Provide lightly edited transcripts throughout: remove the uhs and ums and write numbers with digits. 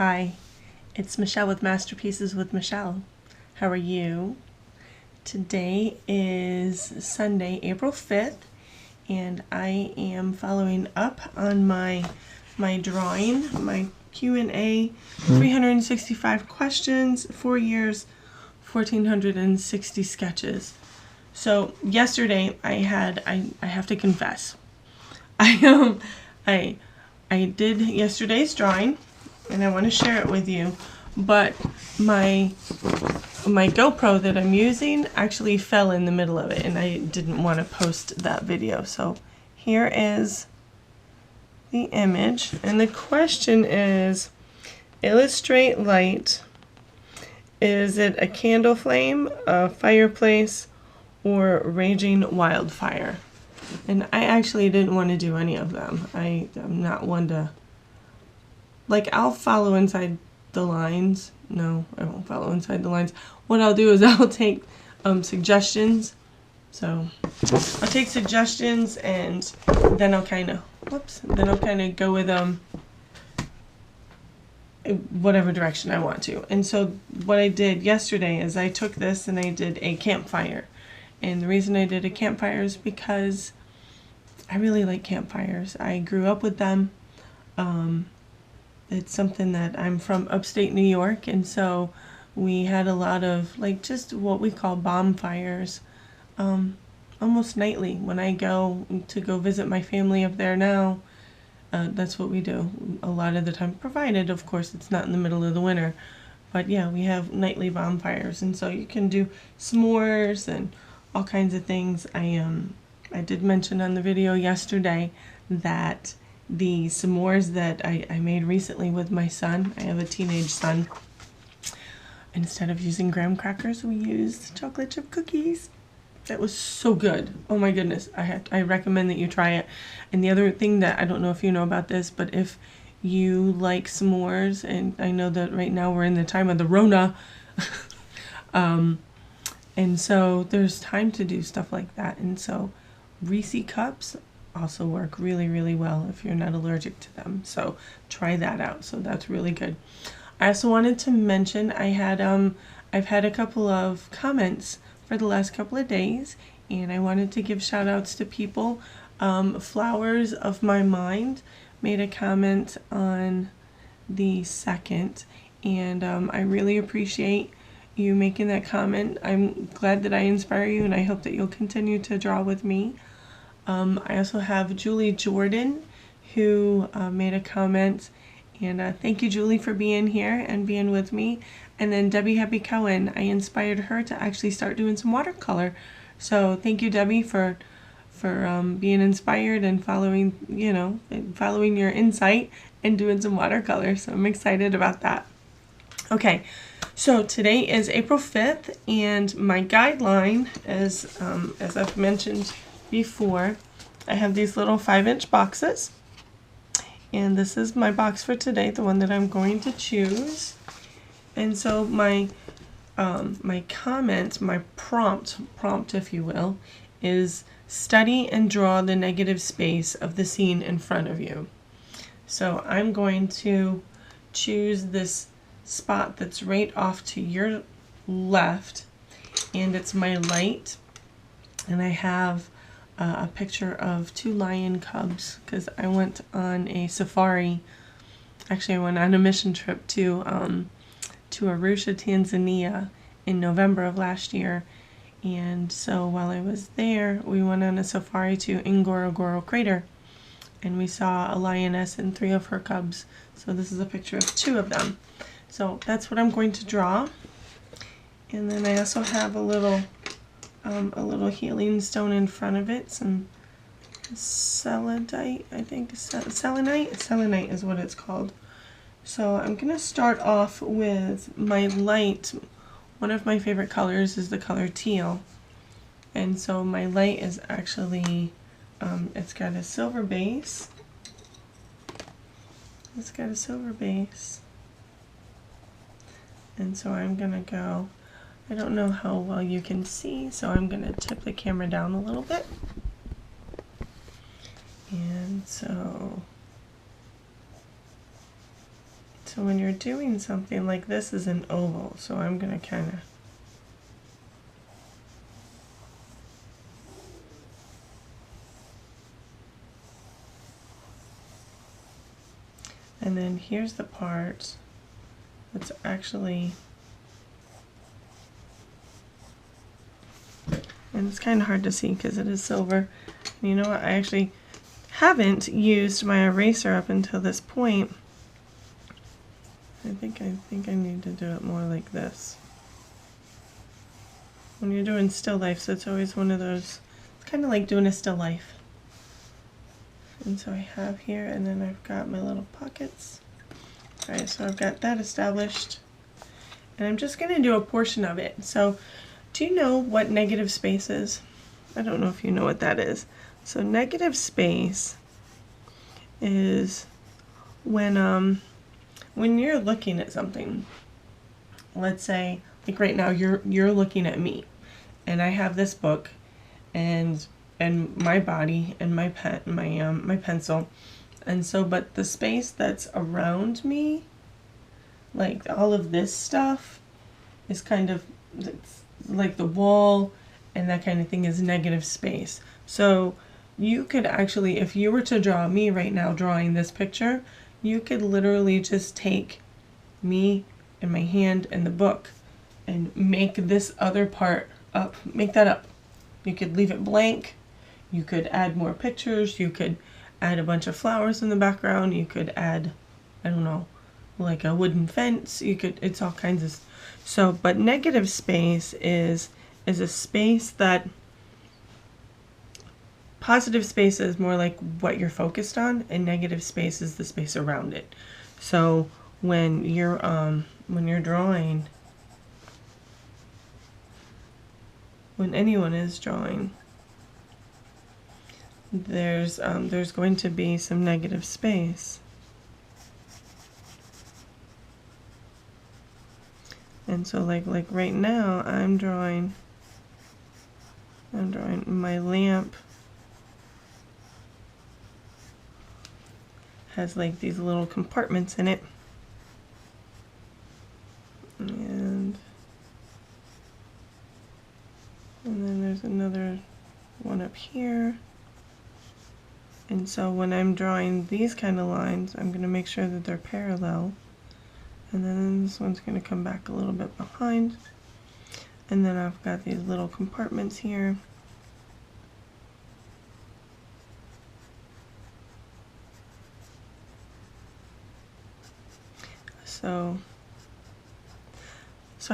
Hi, it's Michelle with Masterpieces with Michelle. How are you? Today is Sunday, April 5th, and I am following up on my drawing, my Q&A, 365 questions, 4 years, 1,460 sketches. So yesterday I have to confess, I did yesterday's drawing, and I want to share it with you, but my GoPro that I'm using actually fell in the middle of it, and I didn't want to post that video. So here is the image, and the question is, illustrate light. Is it a candle flame, a fireplace, or raging wildfire? And I actually didn't want to do any of them. I'm not one to, like, I'll follow inside the lines. No, I won't follow inside the lines. What I'll do is I'll take suggestions. So I'll take suggestions, and then I'll kind of, go with whatever direction I want to. And so what I did yesterday is I took this and I did a campfire. And the reason I did a campfire is because I really like campfires. I grew up with them. It's something that I'm from upstate New York, and so we had a lot of, like, just what we call bonfires almost nightly. When I go visit my family up there now, that's what we do a lot of the time, provided of course it's not in the middle of the winter. But yeah, we have nightly bonfires, and so you can do s'mores and all kinds of things. I did mention on the video yesterday that the s'mores that I made recently with my son, I have a teenage son, instead of using graham crackers, we used chocolate chip cookies. That was so good. Oh my goodness. I recommend that you try it. And the other thing that, I don't know if you know about this, but if you like s'mores, and I know that right now we're in the time of the Rona, and so there's time to do stuff like that. And so Reese cups also work really, really well if you're not allergic to them. So try that out. So that's really good. I also wanted to mention I've had a couple of comments for the last couple of days, and I wanted to give shout outs to people. Flowers of My Mind made a comment on the 2nd, and I really appreciate you making that comment. I'm glad that I inspire you, and I hope that you'll continue to draw with me. I also have Julie Jordan, who made a comment, and thank you, Julie, for being here and being with me. And then Debbie Happy Cohen, I inspired her to actually start doing some watercolor. So thank you, Debbie, for being inspired and following your insight and doing some watercolor. So I'm excited about that. Okay, so today is April 5th, and my guideline, as I've mentioned before, I have these little 5-inch boxes, and this is my box for today, the one that I'm going to choose. And so my comment, my prompt if you will, is study and draw the negative space of the scene in front of you. So I'm going to choose this spot that's right off to your left, and it's my light, and I have a picture of 2 lion cubs, because I went on a safari. Actually, I went on a mission trip to Arusha, Tanzania in November of last year, and so while I was there, we went on a safari to Ngorongoro Crater, and we saw a lioness and 3 of her cubs. So this is a picture of 2 of them. So that's what I'm going to draw. And then I also have a little healing stone in front of it, some selenite, I think. Selenite is what it's called. So I'm going to start off with my light. One of my favorite colors is the color teal. And so my light is actually, it's got a silver base. And so I'm going to go, I don't know how well you can see, so I'm going to tip the camera down a little bit. And so So when you're doing something like this is an oval, so I'm going to kind of and then here's the part that's actually, and it's kind of hard to see because it is silver. And you know what, I actually haven't used my eraser up until this point. I think I need to do it more like this. When you're doing still life, so it's always one of those, it's kind of like doing a still life. And so I have here, and then I've got my little pockets. Alright, so I've got that established. And I'm just going to do a portion of it. So, do you know what negative space is? I don't know if you know what that is. So negative space is when you're looking at something. Let's say, like right now, you're looking at me, and I have this book, and my body, and my pen, my pencil, and so, but the space that's around me, like all of this stuff, is kind of like the wall, and that kind of thing is negative space. So you could actually, if you were to draw me right now drawing this picture, you could literally just take me and my hand and the book and make this other part up, make that up. You could leave it blank, you could add more pictures, you could add a bunch of flowers in the background, you could add, I don't know, like a wooden fence, you could, it's all kinds of, so, but negative space is a space that, positive space is more like what you're focused on, and negative space is the space around it. So when you're drawing, when anyone is drawing, there's going to be some negative space. And so like right now I'm drawing my lamp has like these little compartments in it, and then there's another one up here. And so when I'm drawing these kind of lines, I'm going to make sure that they're parallel, and then this one's going to come back a little bit behind, and then I've got these little compartments here. So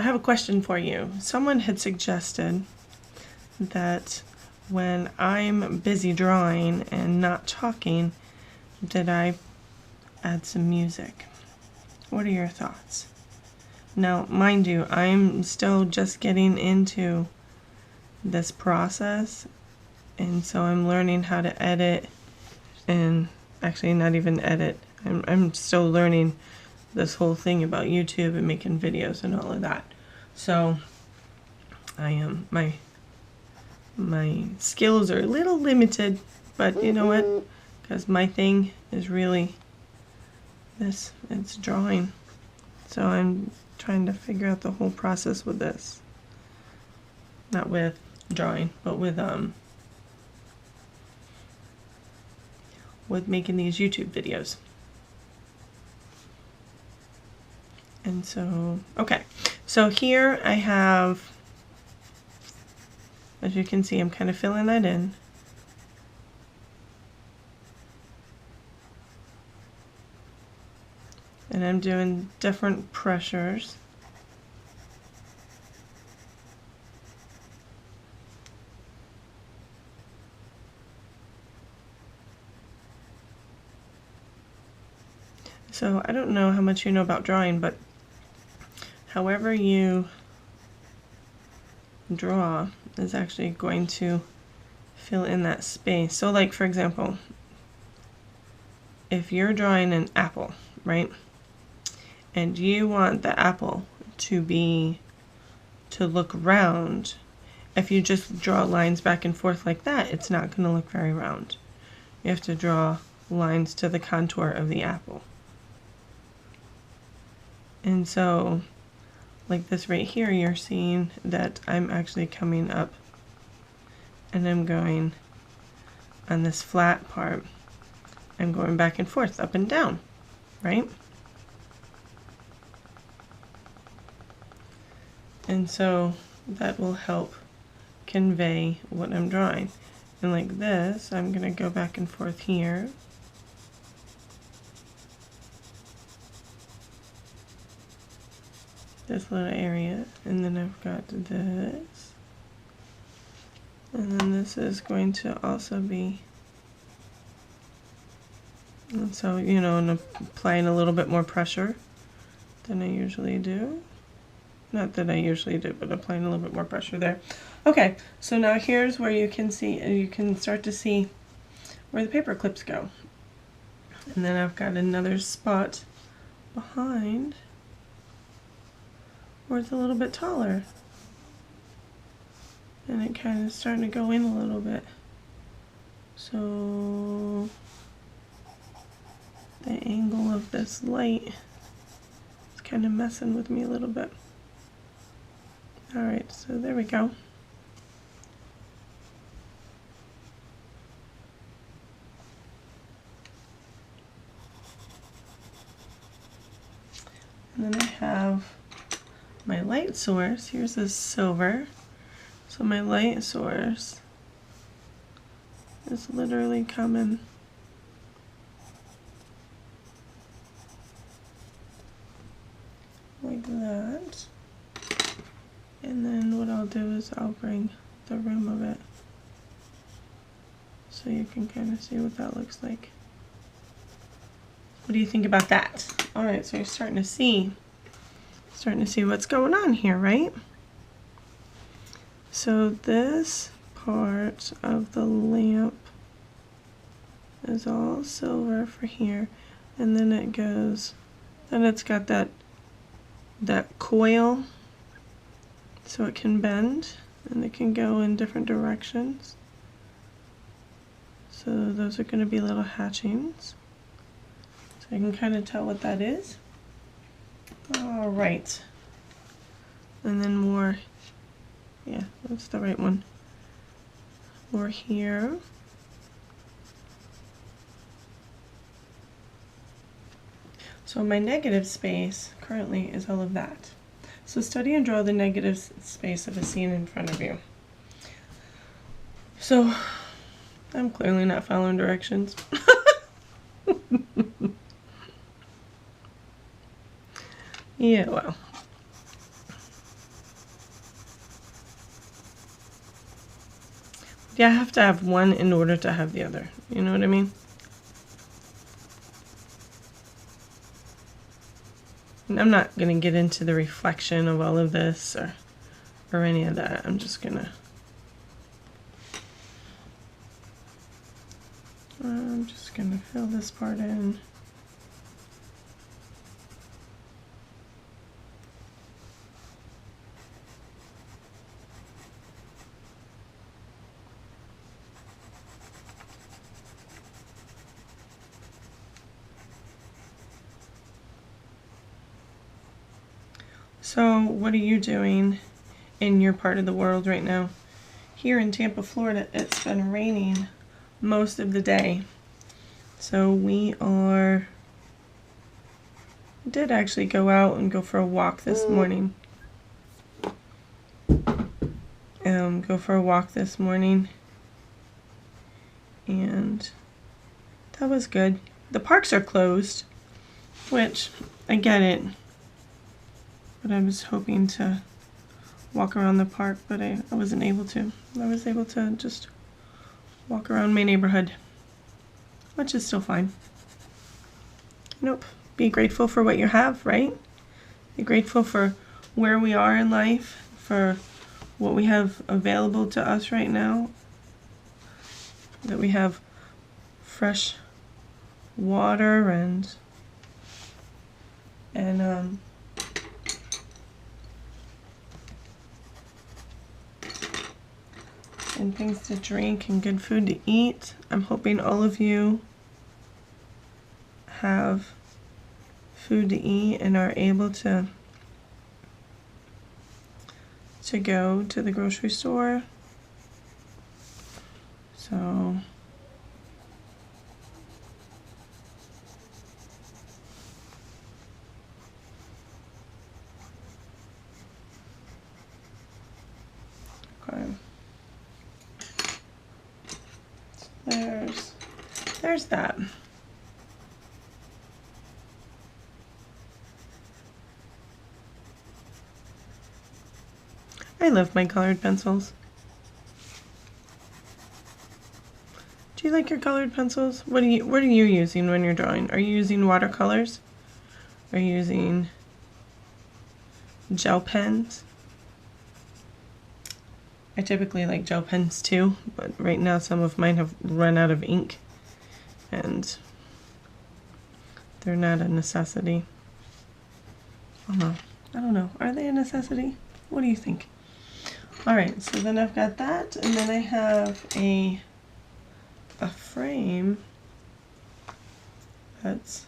I have a question for you. Someone had suggested that when I'm busy drawing and not talking, that I add some music. What are your thoughts? Now, mind you, I'm still just getting into this process, and so I'm learning how to edit, and actually not even edit. I'm still learning this whole thing about YouTube and making videos and all of that. So I am my skills are a little limited, but you know what? Because my thing is really this, it's drawing. So I'm trying to figure out the whole process with this. Not with drawing, but with making these YouTube videos. And so, okay, so here I have, as you can see, I'm kind of filling that in. And I'm doing different pressures. So I don't know how much you know about drawing, but however you draw is actually going to fill in that space. So like, for example, if you're drawing an apple, right? And you want the apple to look round. If you just draw lines back and forth like that, it's not going to look very round. You have to draw lines to the contour of the apple. And so like this right here, you're seeing that I'm actually coming up and I'm going on this flat part. I'm going back and forth, up and down, right? And so that will help convey what I'm drawing. And like this, I'm going to go back and forth here. This little area, and then I've got this. And then this is going to also be, and so, you know, and applying a little bit more pressure than I usually do. Not that I usually do, but applying a little bit more pressure there. Okay, so now here's where you can see, you can start to see where the paper clips go. And then I've got another spot behind where it's a little bit taller. And it kind of starting to go in a little bit. So the angle of this light is kind of messing with me a little bit. Alright, so there we go. And then I have my light source. Here's this silver. So my light source is literally coming like that. And then what I'll do is I'll bring the rim of it so you can kind of see what that looks like. What do you think about that? Alright, so you're starting to see what's going on here, right? So this part of the lamp is all silver for here, and then it goes, then it's got that coil so it can bend and it can go in different directions. So those are going to be little hatchings. So I can kind of tell what that is. All right. And then more, yeah, that's the right one. More here. So my negative space currently is all of that. So study and draw the negative space of a scene in front of you. So I'm clearly not following directions. Yeah, well. Yeah, I have to have one in order to have the other. You know what I mean? And I'm not going to get into the reflection of all of this or any of that. I'm just going to fill this part in. So what are you doing in your part of the world right now? Here in Tampa, Florida, it's been raining most of the day. So we did actually go out and go for a walk this morning. And that was good. The parks are closed, which I get it. But I was hoping to walk around the park, but I wasn't able to. I was able to just walk around my neighborhood, which is still fine. Nope. Be grateful for what you have, right? Be grateful for where we are in life, for what we have available to us right now. That we have fresh water and things to drink and good food to eat. I'm hoping all of you have food to eat and are able to go to the grocery store. So okay. There's that. I love my colored pencils. Do you like your colored pencils? What are you using when you're drawing? Are you using watercolors? Are you using gel pens? I typically like gel pens too, but right now some of mine have run out of ink and they're not a necessity. Oh no, I don't know. Are they a necessity? What do you think? Alright, so then I've got that, and then I have a frame that's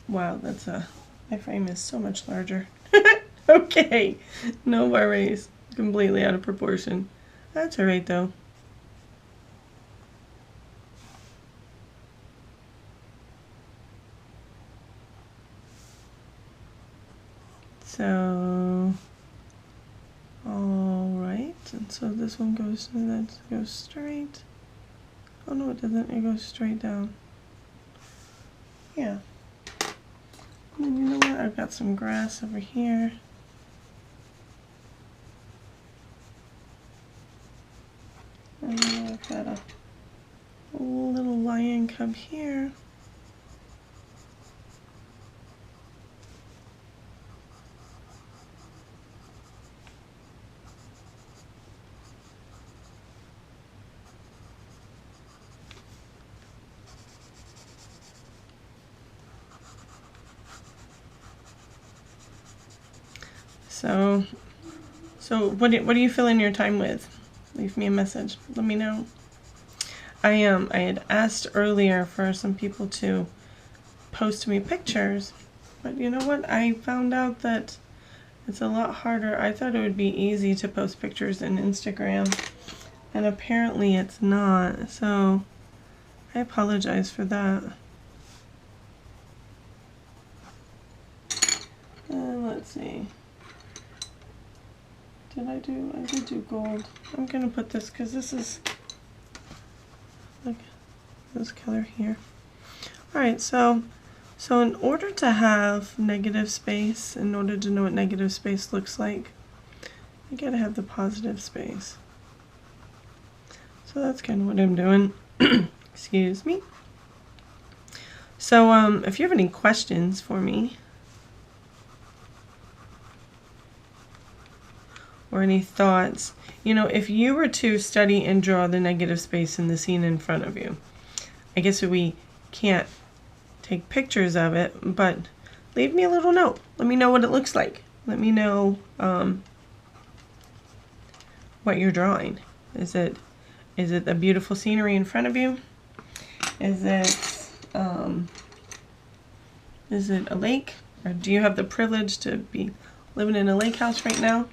wow, that's my frame is so much larger. Okay, no worries. Completely out of proportion. That's alright though. So, alright, and so this one goes straight. Oh no, it doesn't, it goes straight down. Yeah. And then you know what, I've got some grass over here. And then I've got a little lion cub here. So what do you fill in your time with? Leave me a message. Let me know. I had asked earlier for some people to post me pictures, but you know what? I found out that it's a lot harder. I thought it would be easy to post pictures in Instagram, and apparently it's not. So I apologize for that. Let's see. I did do gold. I'm gonna put this because this is like this color here. Alright, so in order to have negative space, in order to know what negative space looks like, you gotta have the positive space. So that's kind of what I'm doing. Excuse me. So if you have any questions for me, or any thoughts, you know, if you were to study and draw the negative space in the scene in front of you, I guess we can't take pictures of it, but leave me a little note. Let me know what it looks like. Let me know what you're drawing. Is it a beautiful scenery in front of you? Is it a lake? Or do you have the privilege to be living in a lake house right now?